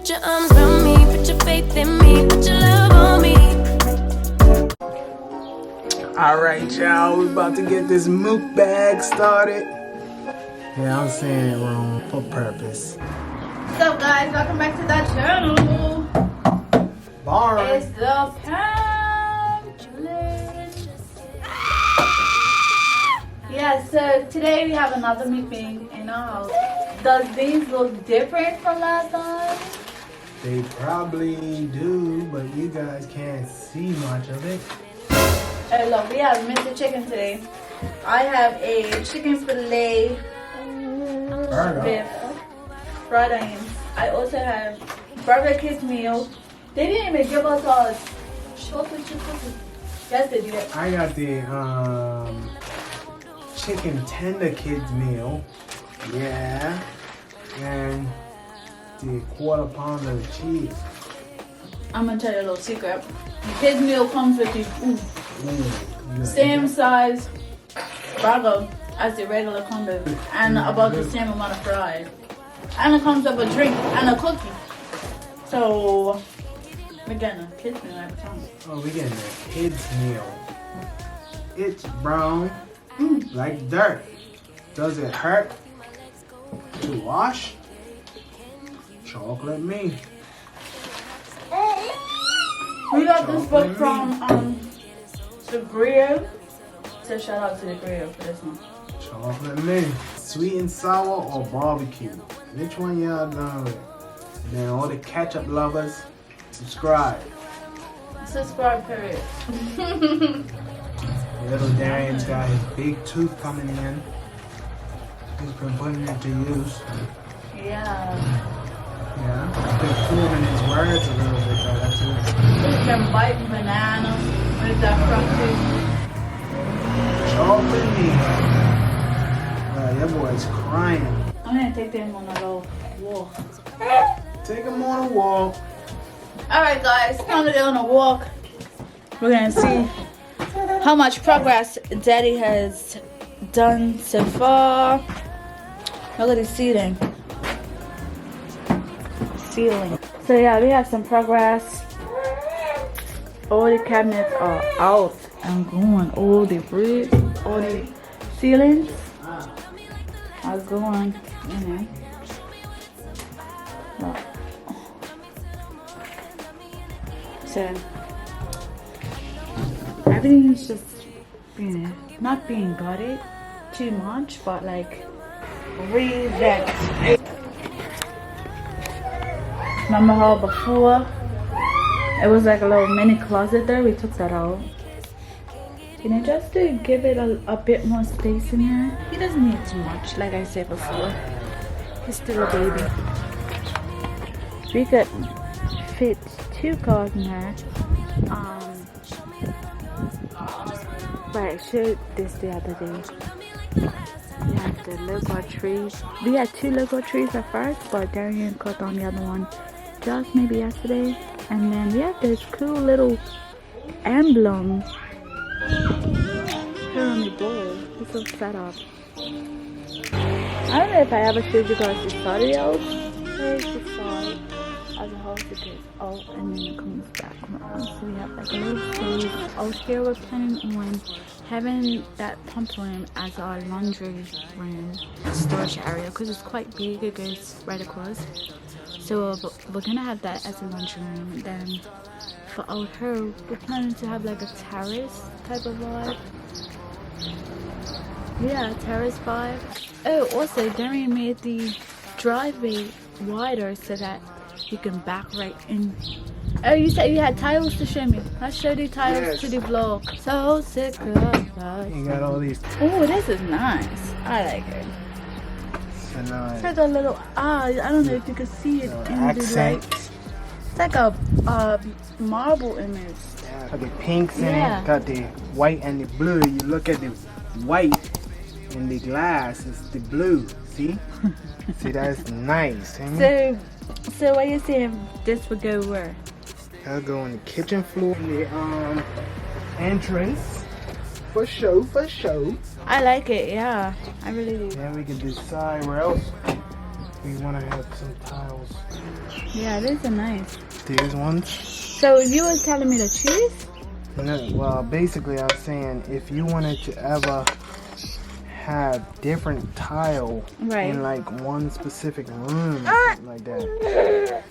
Put your arms around me, put your faith in me, put your love on me. Alright, y'all, we about to get this MUKBANG started. Yeah, I'm saying it wrong for purpose. What's up, guys? Welcome back to the channel. Bar. It's the Pamplin. Yeah, so today we have another MUKBANG in our house. Does these look different from last time? They probably do, but you guys can't see much of it. Hey, look, we have Mr. Chicken today. I have a chicken fillet with fried onions. I also have burger kids meal. They didn't even give us our chocolate chip cookies. Yes, they did. I got the chicken tender kids meal. Yeah. And the quarter pounder of cheese. I'm gonna tell you a little secret. The kids meal comes with the same size burger as the regular combo and about the same amount of fries. And it comes with a drink and a cookie. So we're getting a kids meal every time. Oh, we're getting a kids meal. It's brown like dirt. Does it hurt to wash? Chocolate me. We got this book from the Grill. So shout out to the Grill for this one. Chocolate me. Sweet and sour or barbecue? Which one y'all done with? Then all the ketchup lovers, subscribe. Subscribe, period. Little Darian's got his big tooth coming in. He's been putting it to use. Yeah. Yeah. He's been forming his words a little bit though, that's it. He's been biting banana with that Chocolate me. That boy's crying. I'm gonna take them on a little walk. Take him on a walk. Alright guys, time to go on a walk. We're gonna see how much progress Daddy has done so far. Look at the ceiling. So yeah, we have some progress. All the cabinets are out and going. All the bricks, all the ceilings are going. You know. Look. So everything's just, you know, not being gutted too much, but like revamped. Remember how before it was like a little mini closet there? We took that out. You know, just to give it a bit more space in here. He doesn't need too much, like I said before. He's still a baby. We could fit 2 cars in there. But I showed this the other day. We have the Lego tree. We had 2 Lego trees at first, but Darian cut on the other one just maybe yesterday. And then we have this cool little emblem here on the door. It's a setup. I don't know if I ever showed you guys the study out. Here's the side as a whole. It goes out and then it comes back around. So we have like a little space. Out here we're planning on having that pump room as our laundry room storage area because it's quite big. It goes right across. So we're gonna have that as a laundry room. And then for out here, we're planning to have like a terrace type of vibe. Yeah, terrace vibe. Oh, also Darian made the driveway wider so that you can back right in. Oh, you said you had tiles to show me. Let's show the tiles to the vlog. So sick of that. You got all these. Oh, this is nice. I like it. It's like a little, I don't know if you can see it in accent. the light. It's like a marble image. Yeah, got the pinks in it, got the white and the blue. You look at the white in the glass, it's the blue. See? See, that's nice. So what you saying this would go where? I'll go on the kitchen floor, the entrance. For show, for show. I like it, yeah. I really do. Then we can decide where else We want to have some tiles. Yeah, these are nice. These ones? So you were telling me to choose? No, well, basically I was saying if you wanted to ever have different tile in like one specific room or something like that,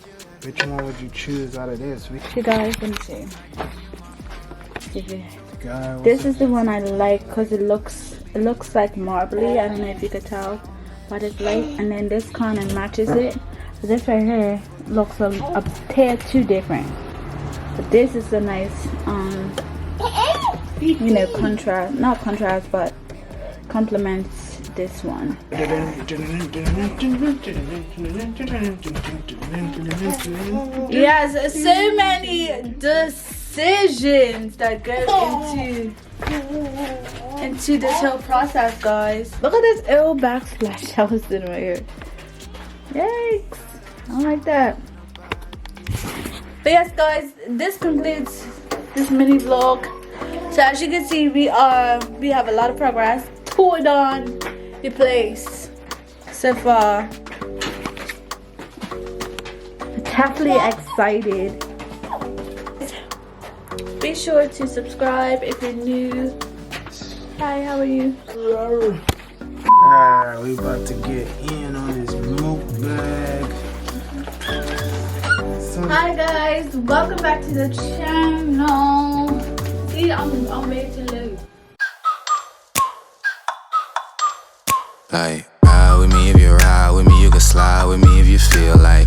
which one would you choose out of this? You guys, let me see. God, This is the one I like because it looks like marbly. I don't know if you could tell, but it's light, and then this kind of matches it. But this right here looks a hair too different. But this is a nice, you know, contrast, not contrast, but complements this one. Yes, so many decisions that go into this whole process, guys. Look at this old backsplash I was doing right here. Yikes! I don't like that. But yes, guys, this concludes this mini vlog. So as you can see, we have a lot of progress toward on the place so far. Definitely excited. Be sure to subscribe if you're new. Hi, how are you? Alright, we about to get in on this MUKBANG. Hi guys, welcome back to the channel. See, I'm ready to load. Like, ride with me if you ride with me, you can slide with me if you feel like